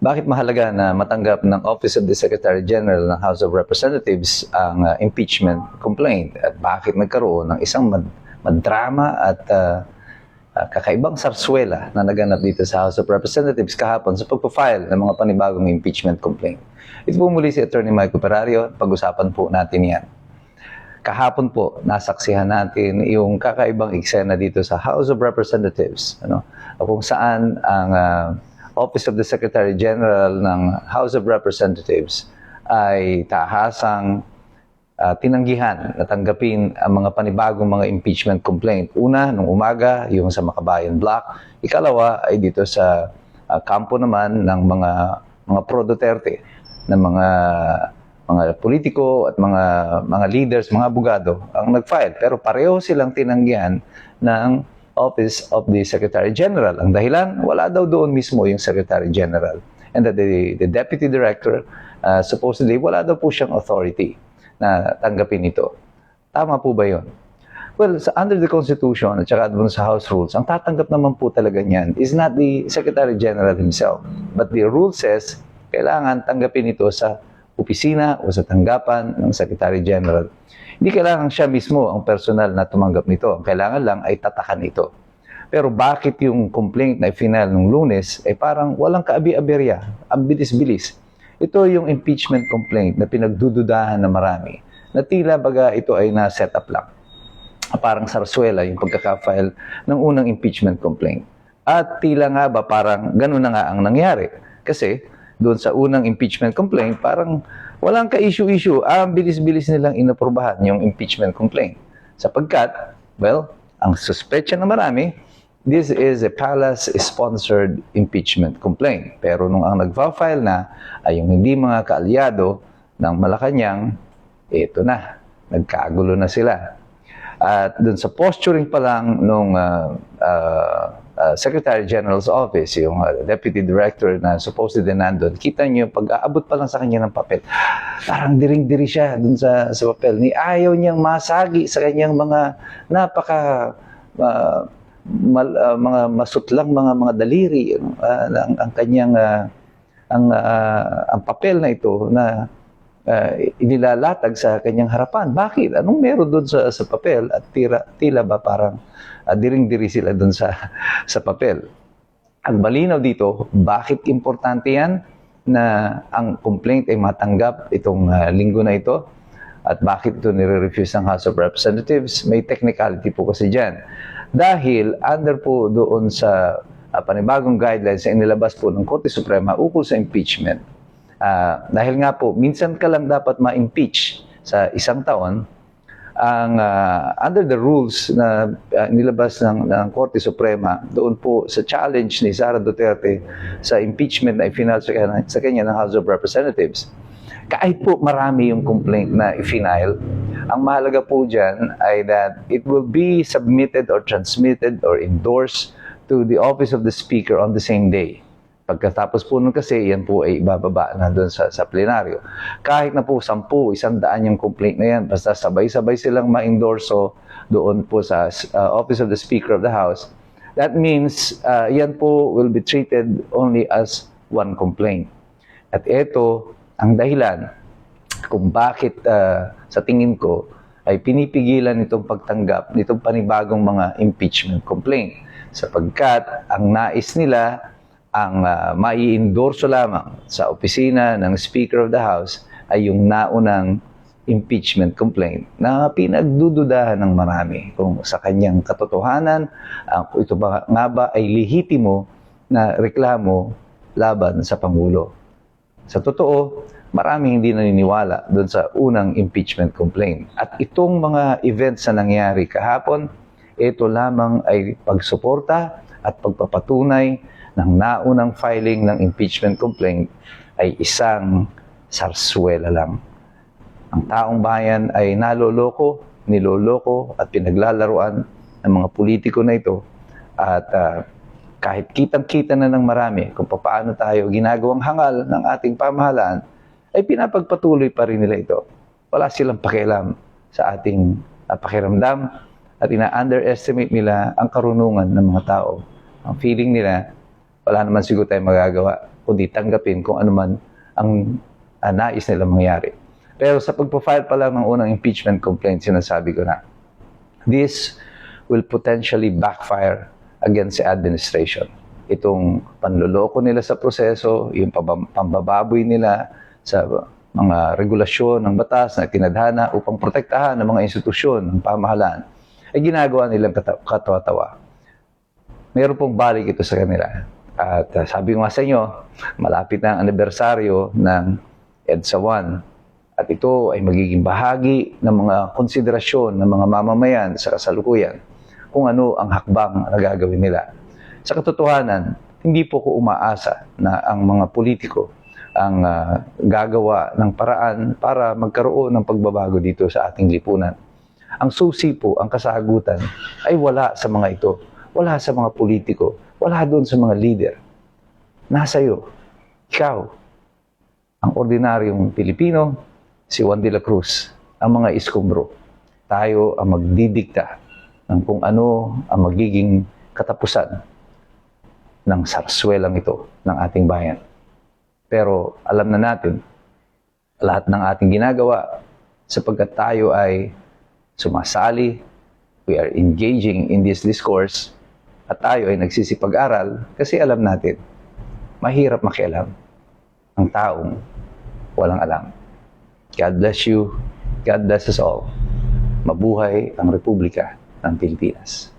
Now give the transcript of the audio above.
Bakit mahalaga na matanggap ng Office of the Secretary General ng House of Representatives ang impeachment complaint? At bakit nagkaroon ng isang madrama at kakaibang sarswela na naganap dito sa House of Representatives kahapon sa pagpafile ng mga panibagong impeachment complaint? Ito po muli si Attorney Michael Perario. Pag-usapan po natin yan. Kahapon po, nasaksihan natin yung kakaibang eksena dito sa House of Representatives, kung saan ang Office of the Secretary General ng House of Representatives ay tahasang tinanggihan na tanggapin ang mga panibagong mga impeachment complaint. Una, nung umaga, yung sa Makabayan Block. Ikalawa ay dito sa kampo naman ng mga pro-Duterte, ng mga politiko at mga leaders, mga abogado ang nag-file. Pero pareho silang tinanggihan ng Office of the Secretary General. Ang dahilan, wala daw doon mismo yung Secretary General. And that the Deputy Director, supposedly, wala daw po siyang authority na tanggapin ito. Tama po ba yun? Well, under the Constitution at saka doon sa House Rules, ang tatanggap naman po talaga niyan is not the Secretary General himself. But the rule says, kailangan tanggapin ito sa opisina o sa tanggapan ng Secretary General. Hindi kailangan siya mismo ang personal na tumanggap nito. Ang kailangan lang ay tatakan ito. Pero bakit yung complaint na final nung Lunes ay parang walang kaabi-aberya, ang bilis-bilis? Ito yung impeachment complaint na pinagdududahan na marami, na tila baga ito ay na-set up lang. Parang sarswela yung pagkaka-file ng unang impeachment complaint. At tila nga ba parang ganun na nga ang nangyari. Kasi doon sa unang impeachment complaint, parang walang ka-issue-issue. Ang bilis-bilis nilang inaprubahan yung impeachment complaint. Sapagkat, well, ang suspetsya na marami, this is a palace-sponsored impeachment complaint. Pero nung ang nag-file na ay yung hindi mga kaalyado ng Malacanang, ito na, nagkagulo na sila. At dun sa posturing pa lang nung Secretary General's Office, yung Deputy Director na supposedly nandun, kita niyo, pag-aabot pa lang sa kanya ng papel, parang diring-diri siya dun sa papel. Ayaw niyang masagi sa kanyang mga mga masutlang mga daliri, ang kanyang ang papel na ito na inilalatag sa kanyang harapan. Bakit? Anong meron doon sa papel? At tila ba parang diring-diri sila doon sa papel. Ang malinaw dito, bakit importante yan na ang complaint ay matanggap itong linggo na ito? At bakit ito nire-refuse ng House of Representatives? May technicality po kasi dyan. Dahil under po doon sa panibagong guidelines na inilabas po ng Korte Suprema ukol sa impeachment. Dahil nga po, minsan ka lang dapat ma-impeach sa isang taon, ang under the rules na nilabas ng Korte Suprema doon po sa challenge ni Sara Duterte sa impeachment na i-final sa kanya ng House of Representatives. Kahit po marami yung complaint na i-final, ang mahalaga po dyan ay that it will be submitted or transmitted or endorsed to the Office of the Speaker on the same day. Pagkatapos po nun kasi, yan po ay ibababa na doon sa plenaryo. Kahit na po 10, 100 yung complaint na yan, basta sabay-sabay silang ma-endorso doon po sa Office of the Speaker of the House, that means yan po will be treated only as one complaint. At ito ang dahilan kung bakit sa tingin ko ay pinipigilan itong pagtanggap nitong panibagong mga impeachment complaint. Sapagkat ang nais nila, ang mai-endorso lamang sa opisina ng Speaker of the House ay yung naunang impeachment complaint na pinagdududahan ng marami kung sa kanyang katotohanan, ito ba nga ba ay lehitimo na reklamo laban sa Pangulo. Sa totoo, maraming hindi naniniwala doon sa unang impeachment complaint. At itong mga events na nangyari kahapon, ito lamang ay pagsuporta at pagpapatunay ng naunang filing ng impeachment complaint ay isang sarswela lang. Ang taong bayan ay niloloko at pinaglalaruan ng mga politiko na ito. At kahit kitang-kita na ng marami kung paano tayo ginagawang hangal ng ating pamahalaan, ay pinapagpatuloy pa rin nila ito. Wala silang pakialam sa ating pakiramdam at ina-underestimate nila ang karunungan ng mga tao. Ang feeling nila, wala naman siguro tayong magagawa. kundi tanggapin kung ano man ang nais nilang mangyari. Pero sa pagpa-file pa lang ng unang impeachment complaint, sinasabi ko na, this will potentially backfire against the administration. Itong panloloko nila sa proseso, yung pambababoy nila sa mga regulasyon ng batas na tinadhana upang protektahan ng mga institusyon ng pamahalaan, ay ginagawa nilang katawa-tawa. Meron pong balik ito sa kanila. At sabi ko nga sa inyo, malapit na ang anibersaryo ng EDSA 1. At ito ay magiging bahagi ng mga konsiderasyon ng mga mamamayan sa kasalukuyan kung ano ang hakbang na gagawin nila. Sa katotohanan, hindi po ko umaasa na ang mga politiko ang gagawa ng paraan para magkaroon ng pagbabago dito sa ating lipunan. Ang susi po, ang kasagutan ay wala sa mga ito. Wala sa mga politiko. Wala doon sa mga leader. Nasa iyo. Ikaw. Ang ordinaryong Pilipino, si Juan de la Cruz, ang mga iskombro. Tayo ang magdidikta ng kung ano ang magiging katapusan ng sarswelang ito ng ating bayan. Pero alam na natin, lahat ng ating ginagawa sapagkat tayo ay sumasali, we are engaging in this discourse, at tayo ay nagsisipag-aral kasi alam natin, mahirap makialam ang taong walang alam. God bless you. God bless us all. Mabuhay ang Republika ng Pilipinas.